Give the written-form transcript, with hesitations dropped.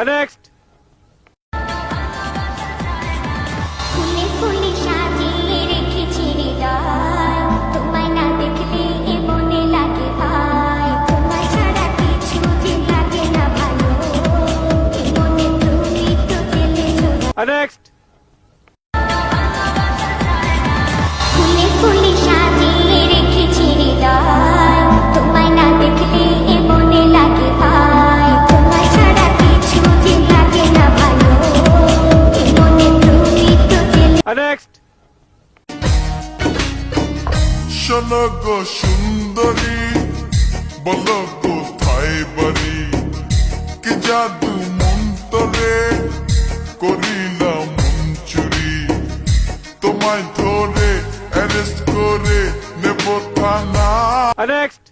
Next. ফুলে ফুলে সাজিয়ে রেখেছি হৃদয়, তোমায় না দেখলে এ মনে লাগে ভাই, তোমায় ছাড়া কিছু যে লাগে না ভালো, এ মনে তুমি তো জেলেছো। Next. ফুলে ফুলে সাজিয়ে রেখেছি হৃদয়, তোমায় না দেখলে এ মনে লাগে ভাই, তোমায় ছাড়া কিছু যে লাগে না ভালো, এ মনে তুমি তো জেলে। Next. শোনো গো সুন্দরী, বলো কোথায় বাড়ি, কি জাদু মন্তরে করিলাম মন চুরি, তোমায় ধরে অ্যারেস্ট করে নেব থানা। Next.